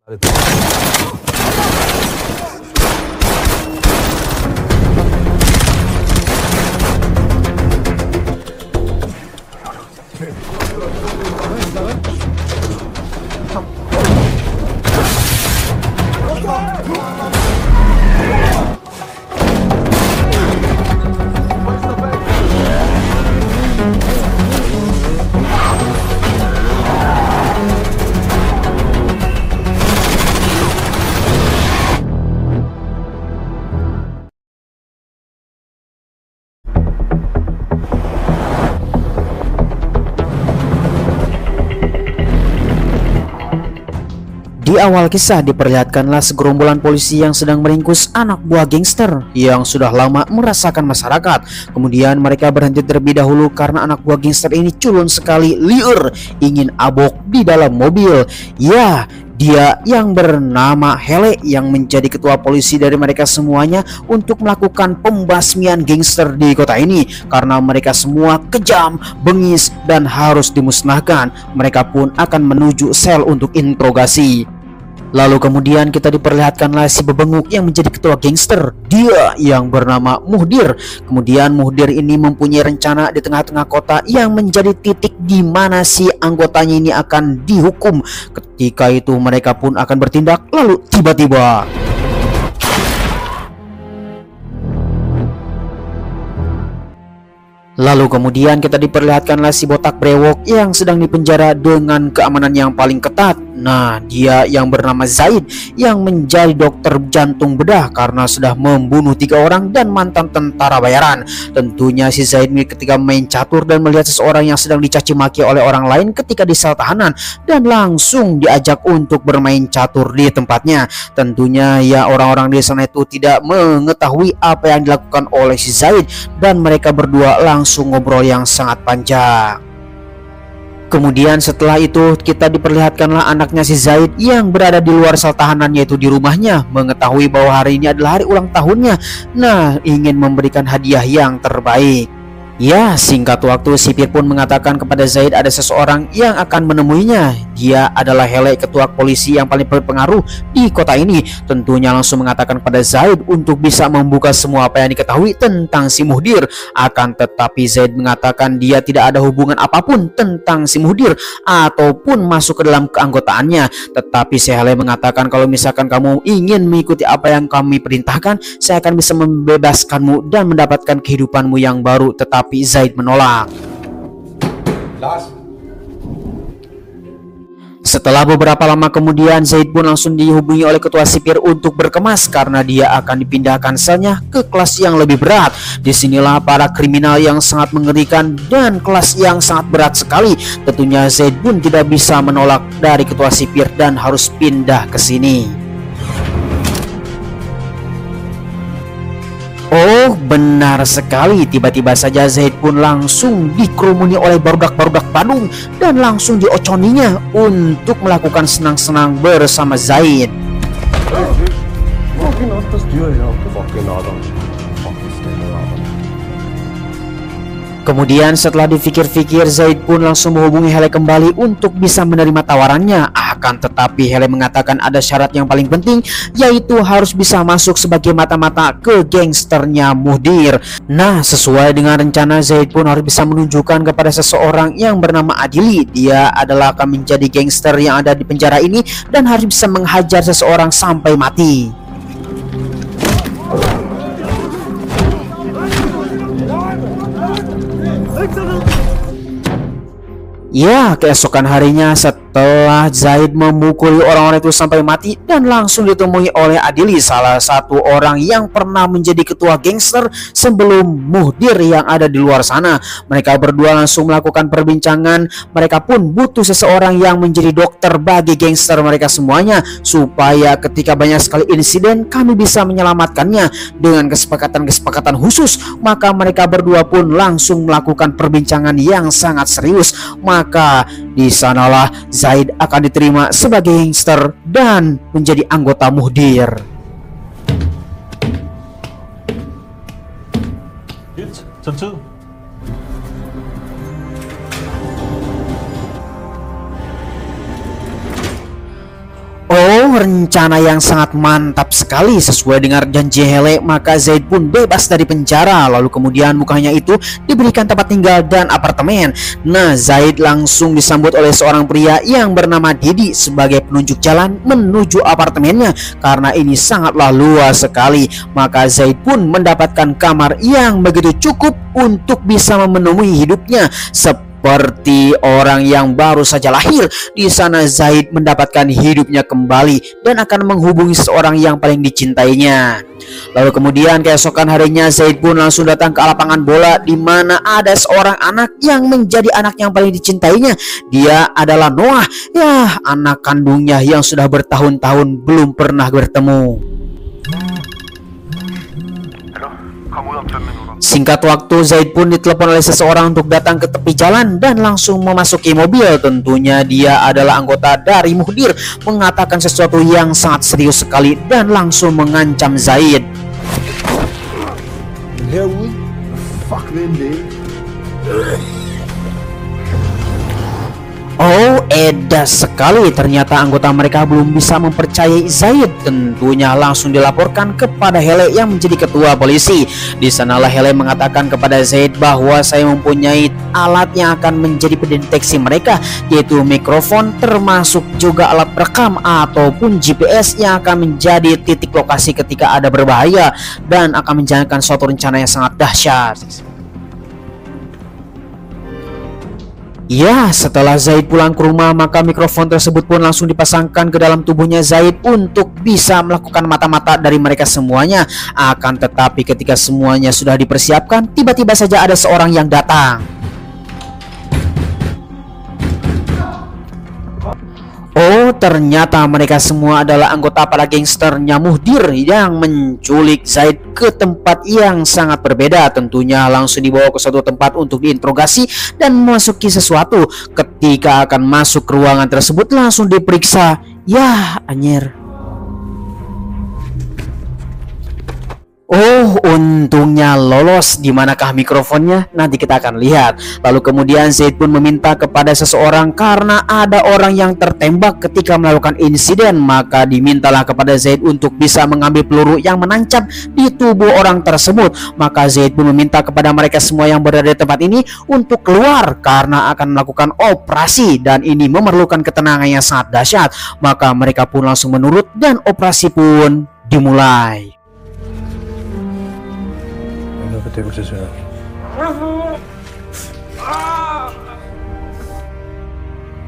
Di awal kisah diperlihatkanlah segerombolan polisi yang sedang meringkus anak buah gangster yang sudah lama merasakan masyarakat. Kemudian mereka berhenti terlebih dahulu karena anak buah gangster ini culun sekali, liar, ingin abok di dalam mobil. Ya, dia yang bernama Hele yang menjadi ketua polisi dari mereka semuanya untuk melakukan pembasmian gangster di kota ini karena mereka semua kejam, bengis, dan harus dimusnahkan. Mereka pun akan menuju sel untuk interogasi. Lalu kemudian kita diperlihatkanlah si bebenguk yang menjadi ketua gangster, dia yang bernama Muhdir. Kemudian Muhdir ini mempunyai rencana di tengah-tengah kota yang menjadi titik di mana si anggotanya ini akan dihukum. Ketika itu mereka pun akan bertindak, lalu tiba-tiba kita diperlihatkanlah si botak brewok yang sedang dipenjara dengan keamanan yang paling ketat. Nah, dia yang bernama Zaid yang menjadi dokter jantung bedah karena sudah membunuh 3 orang dan mantan tentara bayaran. Tentunya si Zaid ini ketika main catur dan melihat seseorang yang sedang dicaci maki oleh orang lain ketika di sel tahanan dan langsung diajak untuk bermain catur di tempatnya. Tentunya ya orang-orang di sana itu tidak mengetahui apa yang dilakukan oleh si Zaid dan mereka berdua langsung ngobrol yang sangat panjang. Kemudian setelah itu kita diperlihatkanlah anaknya si Zaid yang berada di luar sel tahanan, yaitu di rumahnya, mengetahui bahwa hari ini adalah hari ulang tahunnya. Nah, ingin memberikan hadiah yang terbaik. Ya, singkat waktu sipir pun mengatakan kepada Zaid ada seseorang yang akan menemuinya. Dia adalah Hele, ketua polisi yang paling berpengaruh di kota ini. Tentunya langsung mengatakan kepada Zaid untuk bisa membuka semua apa yang diketahui tentang si Muhdir. Akan tetapi Zaid mengatakan dia tidak ada hubungan apapun tentang si Muhdir ataupun masuk ke dalam keanggotaannya. Tetapi si Hele mengatakan kalau misalkan kamu ingin mengikuti apa yang kami perintahkan, saya akan bisa membebaskanmu dan mendapatkan kehidupanmu yang baru. Tetapi Zaid menolak. Setelah beberapa lama kemudian, Zaid pun langsung dihubungi oleh ketua sipir untuk berkemas karena dia akan dipindahkan selnya ke kelas yang lebih berat. Disinilah para kriminal yang sangat mengerikan dan kelas yang sangat berat sekali. Tentunya Zaid pun tidak bisa menolak dari ketua sipir dan harus pindah ke sini. Oh, benar sekali. Tiba-tiba saja Zaid pun langsung dikerumuni oleh barudak-barudak Badung dan langsung dioconinya untuk melakukan senang-senang bersama Zaid. Kemudian setelah dipikir-pikir, Zaid pun langsung menghubungi Hele kembali untuk bisa menerima tawarannya. Akan tetapi Hele mengatakan ada syarat yang paling penting, yaitu harus bisa masuk sebagai mata-mata ke gangsternya Muhdir. Nah, sesuai dengan rencana, Zaid pun harus bisa menunjukkan kepada seseorang yang bernama Adili. Dia adalah akan menjadi gangster yang ada di penjara ini dan harus bisa menghajar seseorang sampai mati. Ya, keesokan harinya setelah Zaid memukuli orang-orang itu sampai mati dan langsung ditemui oleh Adili, salah satu orang yang pernah menjadi ketua gangster sebelum Muhdir yang ada di luar sana. Mereka berdua langsung melakukan perbincangan. Mereka pun butuh seseorang yang menjadi dokter bagi gangster mereka semuanya, supaya ketika banyak sekali insiden kami bisa menyelamatkannya. Dengan kesepakatan khusus, maka mereka berdua pun langsung melakukan perbincangan yang sangat serius. Maka di sanalah Zaid akan diterima sebagai gangster dan menjadi anggota Muhdir. Oh, rencana yang sangat mantap sekali. Sesuai dengan janji Hele, maka Zaid pun bebas dari penjara. Lalu kemudian bukannya itu diberikan tempat tinggal dan apartemen. Nah, Zaid langsung disambut oleh seorang pria yang bernama Didi sebagai penunjuk jalan menuju apartemennya. Karena ini sangatlah luas sekali, maka Zaid pun mendapatkan kamar yang begitu cukup untuk bisa memenuhi hidupnya seperti orang yang baru saja lahir. Di sana Zaid mendapatkan hidupnya kembali dan akan menghubungi seorang yang paling dicintainya. Lalu kemudian keesokan harinya Zaid pun langsung datang ke lapangan bola di mana ada seorang anak yang menjadi anak yang paling dicintainya. Dia adalah Noah, ya anak kandungnya yang sudah bertahun-tahun belum pernah bertemu. Singkat waktu, Zaid pun ditelepon oleh seseorang untuk datang ke tepi jalan dan langsung memasuki mobil. Tentunya dia adalah anggota dari Muhdir, mengatakan sesuatu yang sangat serius sekali dan langsung mengancam Zaid. Oh, edas sekali. Ternyata anggota mereka belum bisa mempercayai Zaid. Tentunya langsung dilaporkan kepada Hele yang menjadi ketua polisi. Di sanalah Hele mengatakan kepada Zaid bahwa saya mempunyai alat yang akan menjadi pendeteksi mereka, yaitu mikrofon, termasuk juga alat perekam ataupun GPS yang akan menjadi titik lokasi ketika ada berbahaya dan akan menjalankan suatu rencana yang sangat dahsyat. Ya, setelah Zaid pulang ke rumah, maka mikrofon tersebut pun langsung dipasangkan ke dalam tubuhnya Zaid untuk bisa melakukan mata-mata dari mereka semuanya. Akan tetapi ketika semuanya sudah dipersiapkan, tiba-tiba saja ada seorang yang datang. Oh, ternyata mereka semua adalah anggota para gangsternya Muhdir yang menculik Zaid ke tempat yang sangat berbeda. Tentunya langsung dibawa ke suatu tempat untuk diinterogasi dan memasuki sesuatu. Ketika akan masuk ke ruangan tersebut langsung diperiksa. Ya, anjir. Oh, untungnya lolos. Di manakah mikrofonnya? Nanti kita akan lihat. Lalu kemudian Zaid pun meminta kepada seseorang karena ada orang yang tertembak ketika melakukan insiden. Maka dimintalah kepada Zaid untuk bisa mengambil peluru yang menancap di tubuh orang tersebut. Maka Zaid pun meminta kepada mereka semua yang berada di tempat ini untuk keluar karena akan melakukan operasi dan ini memerlukan ketenangan yang sangat dahsyat. Maka mereka pun langsung menurut dan operasi pun dimulai.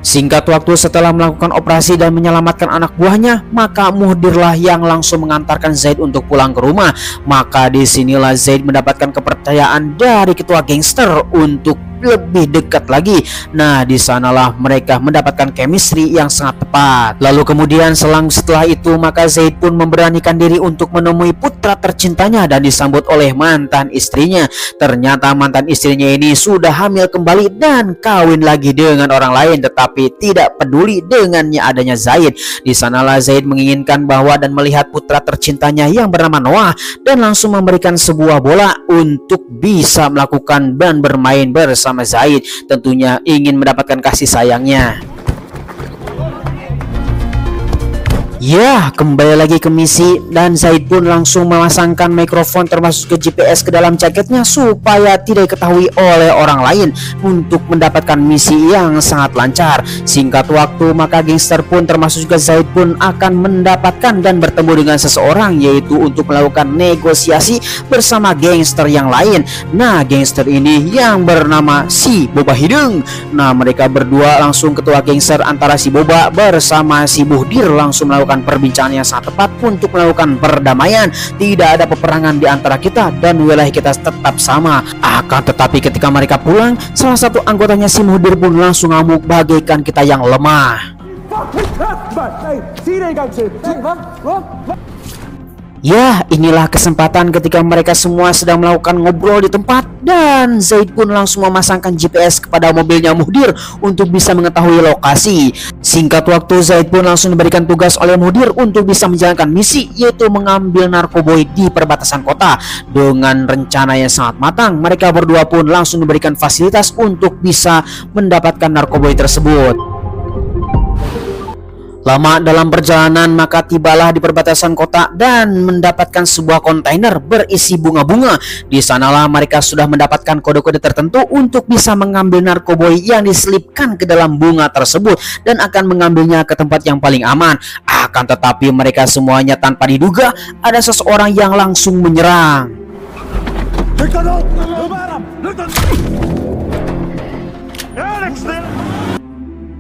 Singkat waktu setelah melakukan operasi dan menyelamatkan anak buahnya, maka Muhdirlah yang langsung mengantarkan Zaid untuk pulang ke rumah. Maka disinilah Zaid mendapatkan kepercayaan dari ketua gangster untuk lebih dekat lagi. Nah, di sanalah mereka mendapatkan chemistry yang sangat tepat. Lalu kemudian setelah itu maka Zaid pun memberanikan diri untuk menemui putra tercintanya dan disambut oleh mantan istrinya. Ternyata mantan istrinya ini sudah hamil kembali dan kawin lagi dengan orang lain, tetapi tidak peduli dengannya adanya Zaid. Di sanalah Zaid menginginkan bahwa dan melihat putra tercintanya yang bernama Noah dan langsung memberikan sebuah bola untuk bisa melakukan dan bermain bersama Zaid, tentunya ingin mendapatkan kasih sayangnya. Ya, kembali lagi ke misi dan Zaid pun langsung memasangkan mikrofon termasuk ke GPS ke dalam jaketnya supaya tidak diketahui oleh orang lain untuk mendapatkan misi yang sangat lancar. Singkat waktu maka gangster pun termasuk juga Zaid pun akan mendapatkan dan bertemu dengan seseorang, yaitu untuk melakukan negosiasi bersama gangster yang lain. Nah, gangster ini yang bernama si Boba Hidung. Nah, mereka berdua langsung ketua gangster antara si Boba bersama si Muhdir langsung melakukan perbincangan yang sangat tepat untuk melakukan perdamaian. Tidak ada peperangan di antara kita dan wilayah kita tetap sama. Akan tetapi ketika mereka pulang, salah satu anggotanya si Muhdir pun langsung ngamuk bagaikan kita yang lemah. Ya, inilah kesempatan ketika mereka semua sedang melakukan ngobrol di tempat dan Zaid pun langsung memasangkan GPS kepada mobilnya Muhdir untuk bisa mengetahui lokasi. Singkat waktu Zaid pun langsung diberikan tugas oleh Muhdir untuk bisa menjalankan misi, yaitu mengambil narkoboy di perbatasan kota. Dengan rencana yang sangat matang, mereka berdua pun langsung diberikan fasilitas untuk bisa mendapatkan narkoboy tersebut. Lama dalam perjalanan, maka tibalah di perbatasan kota dan mendapatkan sebuah kontainer berisi bunga-bunga. Di sanalah mereka sudah mendapatkan kode-kode tertentu untuk bisa mengambil narkoboy yang diselipkan ke dalam bunga tersebut dan akan mengambilnya ke tempat yang paling aman. Akan tetapi mereka semuanya tanpa diduga ada seseorang yang langsung menyerang.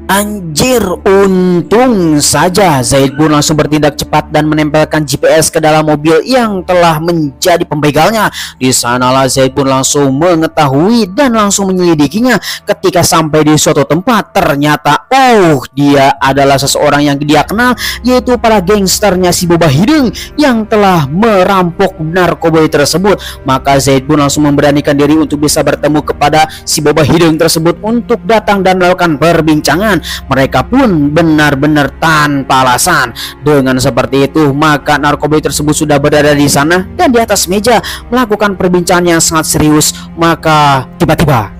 Anjir, untung saja Zaid pun langsung bertindak cepat dan menempelkan GPS ke dalam mobil yang telah menjadi pembegalnya. Di sanalah Zaid pun langsung mengetahui dan langsung menyelidikinya. Ketika sampai di suatu tempat, ternyata dia adalah seseorang yang dia kenal, yaitu para gangsternya si Boba Hidung yang telah merampok narkoboy tersebut. Maka Zaid pun langsung memberanikan diri untuk bisa bertemu kepada si Boba Hidung tersebut untuk datang dan melakukan perbincangan. Mereka pun benar-benar tanpa alasan. Dengan seperti itu, maka narkoboy tersebut sudah berada di sana dan di atas meja melakukan perbincangan yang sangat serius. Maka tiba-tiba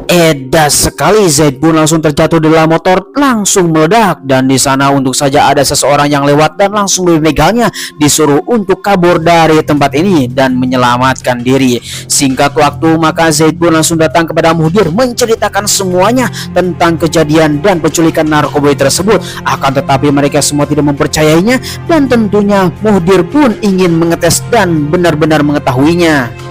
edas sekali. Zaid pun langsung terjatuh di dalam motor, langsung meledak, dan di sana untuk saja ada seseorang yang lewat dan langsung memegangnya, disuruh untuk kabur dari tempat ini dan menyelamatkan diri. Singkat waktu, maka Zaid pun langsung datang kepada Muhdir menceritakan semuanya tentang kejadian dan penculikan narkoboy tersebut. Akan tetapi mereka semua tidak mempercayainya dan tentunya Muhdir pun ingin mengetes dan benar-benar mengetahuinya.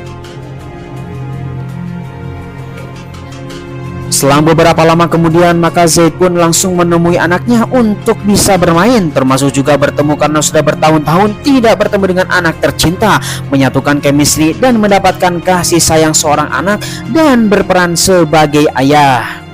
Selang beberapa lama kemudian, maka Zaid pun langsung menemui anaknya untuk bisa bermain, termasuk juga bertemu karena sudah bertahun-tahun tidak bertemu dengan anak tercinta, menyatukan chemistry dan mendapatkan kasih sayang seorang anak dan berperan sebagai ayah.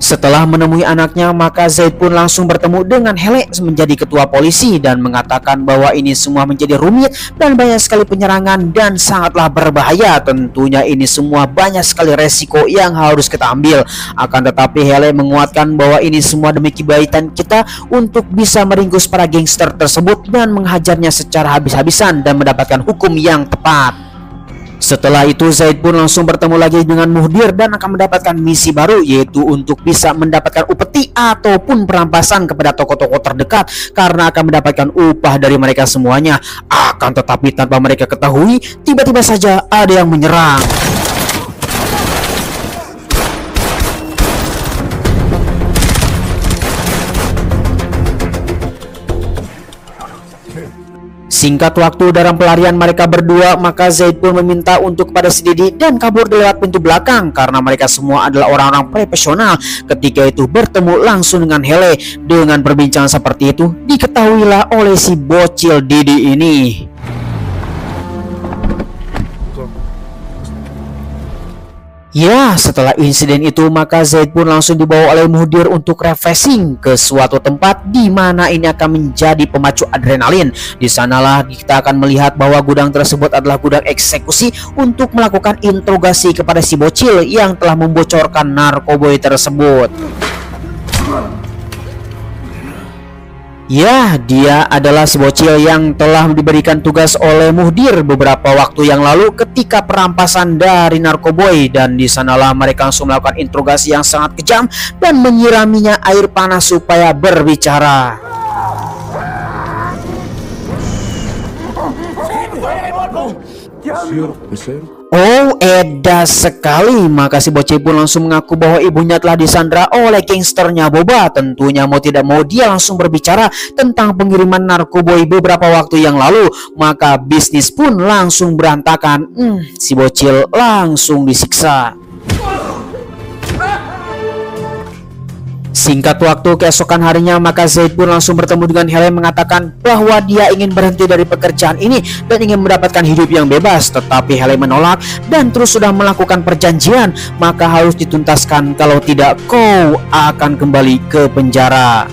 Setelah menemui anaknya, maka Zaid pun langsung bertemu dengan Hele menjadi ketua polisi dan mengatakan bahwa ini semua menjadi rumit dan banyak sekali penyerangan dan sangatlah berbahaya. Tentunya ini semua banyak sekali resiko yang harus kita ambil. Akan tetapi Hele menguatkan bahwa ini semua demi kebaikan kita untuk bisa meringkus para gangster tersebut dan menghajarnya secara habis-habisan dan mendapatkan hukum yang tepat. Setelah itu Zaid pun langsung bertemu lagi dengan Muhdir dan akan mendapatkan misi baru, yaitu untuk bisa mendapatkan upeti ataupun perampasan kepada tokoh-tokoh terdekat karena akan mendapatkan upah dari mereka semuanya. Akan tetapi tanpa mereka ketahui, tiba-tiba saja ada yang menyerang. Singkat waktu dalam pelarian mereka berdua, maka Zaid pun meminta untuk kepada si Didi dan kabur lewat pintu belakang karena mereka semua adalah orang-orang profesional. Ketika itu bertemu langsung dengan Hele. Dengan perbincangan seperti itu, diketahuilah oleh si bocil Didi ini. Ya, setelah insiden itu, maka Zaid pun langsung dibawa oleh Muhdir untuk refreshing ke suatu tempat di mana ini akan menjadi pemacu adrenalin. Di sanalah kita akan melihat bahwa gudang tersebut adalah gudang eksekusi untuk melakukan interogasi kepada si bocil yang telah membocorkan narkoboy tersebut. Ya, dia adalah si bocil yang telah diberikan tugas oleh Muhdir beberapa waktu yang lalu ketika perampasan dari narkoboy, dan di sanalah mereka langsung melakukan interogasi yang sangat kejam dan menyiraminya air panas supaya berbicara. Edas sekali. Maka si bocil pun langsung mengaku bahwa ibunya telah disandra oleh gangsternya Boba. Tentunya mau tidak mau dia langsung berbicara tentang pengiriman narkoboy beberapa waktu yang lalu. Maka bisnis pun langsung berantakan. Si bocil langsung disiksa. Singkat waktu keesokan harinya, maka Zaid pun langsung bertemu dengan Hele mengatakan bahwa dia ingin berhenti dari pekerjaan ini dan ingin mendapatkan hidup yang bebas. Tetapi Hele menolak dan terus sudah melakukan perjanjian, maka harus dituntaskan, kalau tidak kau akan kembali ke penjara.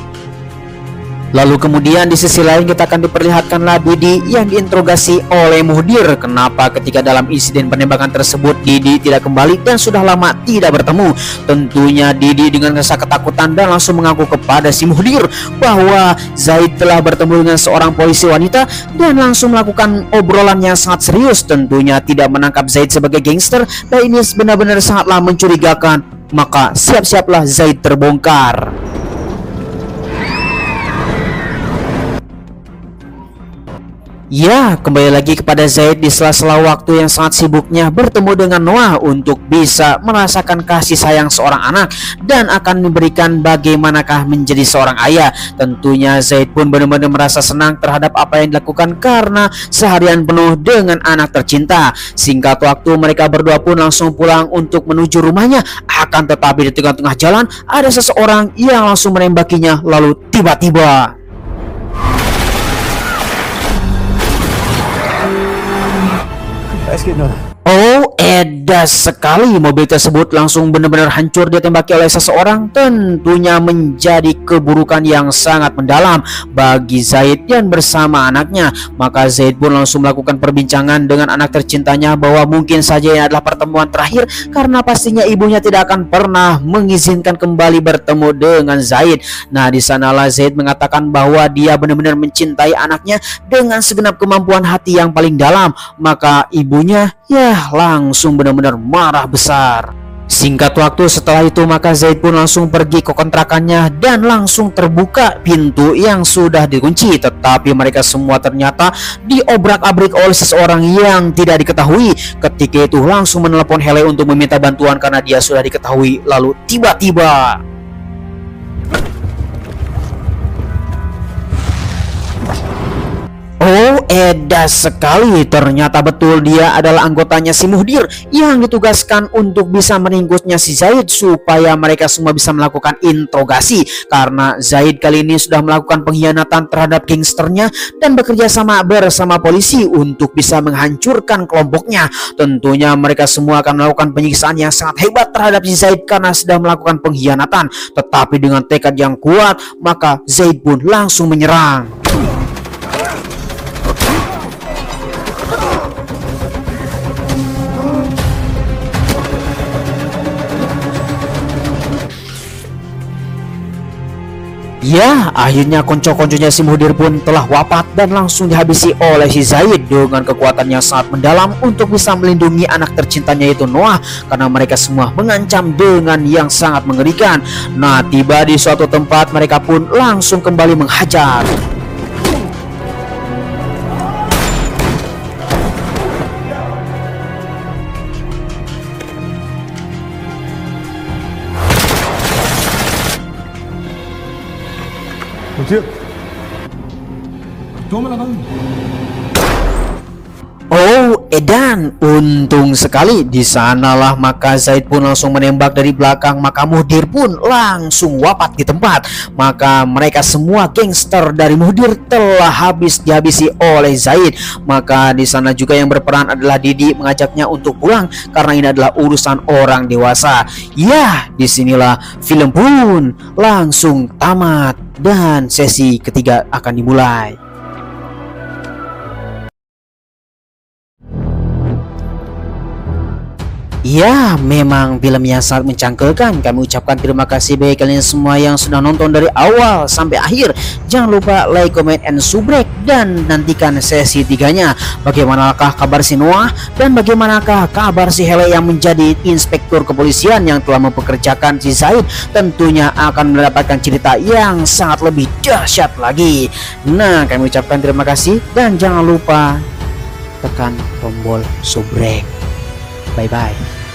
Lalu kemudian di sisi lain kita akan diperlihatkanlah Didi yang diinterogasi oleh Muhdir. Kenapa ketika dalam insiden penembakan tersebut Didi tidak kembali dan sudah lama tidak bertemu? Tentunya Didi dengan rasa ketakutan dan langsung mengaku kepada si Muhdir bahwa Zaid telah bertemu dengan seorang polisi wanita dan langsung melakukan obrolan yang sangat serius. Tentunya tidak menangkap Zaid sebagai gangster dan ini benar-benar sangatlah mencurigakan. Maka siap-siaplah Zaid terbongkar. Ya, kembali lagi kepada Zaid di sela-sela waktu yang sangat sibuknya bertemu dengan Noah untuk bisa merasakan kasih sayang seorang anak dan akan memberikan bagaimanakah menjadi seorang ayah. Tentunya Zaid pun benar-benar merasa senang terhadap apa yang dilakukan karena seharian penuh dengan anak tercinta. Singkat waktu mereka berdua pun langsung pulang untuk menuju rumahnya. Akan tetapi di tengah-tengah jalan ada seseorang yang langsung menembakinya lalu tiba-tiba oh, edas sekali. Mobil tersebut langsung benar-benar hancur ditembaki oleh seseorang. Tentunya menjadi keburukan yang sangat mendalam bagi Zaid dan bersama anaknya. Maka Zaid pun langsung melakukan perbincangan dengan anak tercintanya bahwa mungkin saja ini adalah pertemuan terakhir karena pastinya ibunya tidak akan pernah mengizinkan kembali bertemu dengan Zaid. Nah, di sanalah Zaid mengatakan bahwa dia benar-benar mencintai anaknya dengan segenap kemampuan hati yang paling dalam. Maka ibunya ya langsung benar-benar marah besar. Singkat waktu setelah itu maka Zaid pun langsung pergi ke kontrakannya dan langsung terbuka pintu yang sudah dikunci. Tetapi mereka semua ternyata diobrak-abrik oleh seseorang yang tidak diketahui. Ketika itu langsung menelepon Hele untuk meminta bantuan karena dia sudah diketahui. Lalu tiba-tiba oh, edas sekali. Ternyata betul dia adalah anggotanya si Muhdir yang ditugaskan untuk bisa meringkusnya si Zaid supaya mereka semua bisa melakukan interogasi. Karena Zaid kali ini sudah melakukan pengkhianatan terhadap gangsternya dan bekerja sama bersama polisi untuk bisa menghancurkan kelompoknya. Tentunya mereka semua akan melakukan penyiksaan yang sangat hebat terhadap si Zaid karena sudah melakukan pengkhianatan. Tetapi dengan tekad yang kuat maka Zaid pun langsung menyerang. Ya, akhirnya konco-konconya si Muhdir pun telah wafat dan langsung dihabisi oleh si Zaid dengan kekuatan yang sangat mendalam untuk bisa melindungi anak tercintanya itu Noah karena mereka semua mengancam dengan yang sangat mengerikan. Nah, tiba di suatu tempat mereka pun langsung kembali menghajar. Oh, edan, untung sekali. Di sanalah maka Zaid pun langsung menembak dari belakang, maka Muhdir pun langsung wafat di tempat. Maka mereka semua gangster dari Muhdir telah habis dihabisi oleh Zaid. Maka di sana juga yang berperan adalah Didi mengajaknya untuk pulang karena ini adalah urusan orang dewasa. Ya, disinilah film pun langsung tamat dan sesi ketiga akan dimulai. Ya, memang filmnya sangat mencangkelkan. Kami ucapkan terima kasih bagi kalian semua yang sudah nonton dari awal sampai akhir. Jangan lupa like, comment, and subscribe dan nantikan sesi 3-nya. Bagaimanakah kabar si Noah dan bagaimanakah kabar si Hele yang menjadi inspektur kepolisian yang telah mempekerjakan si Zaid? Tentunya akan mendapatkan cerita yang sangat lebih dahsyat lagi. Nah, kami ucapkan terima kasih dan jangan lupa tekan tombol subscribe. Bye-bye.